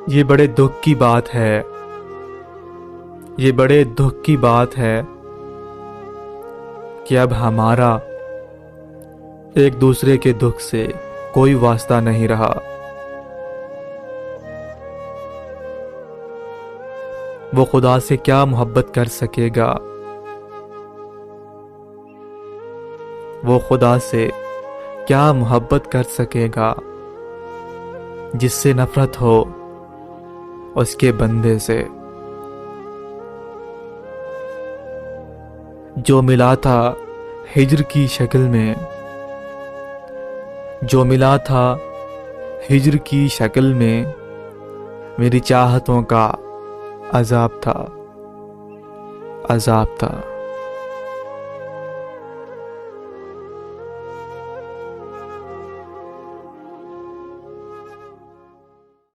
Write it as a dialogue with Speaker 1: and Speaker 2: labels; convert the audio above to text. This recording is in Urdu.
Speaker 1: یہ بڑے دکھ کی بات ہے، یہ بڑے دکھ کی بات ہے کہ اب ہمارا ایک دوسرے کے دکھ سے کوئی واسطہ نہیں رہا۔ وہ خدا سے کیا محبت کر سکے گا، وہ خدا سے کیا محبت کر سکے گا جس سے نفرت ہو اس کے بندے سے۔ جو ملا تھا ہجر کی شکل میں، جو ملا تھا ہجر کی شکل میں، میری چاہتوں کا عذاب تھا، عذاب تھا۔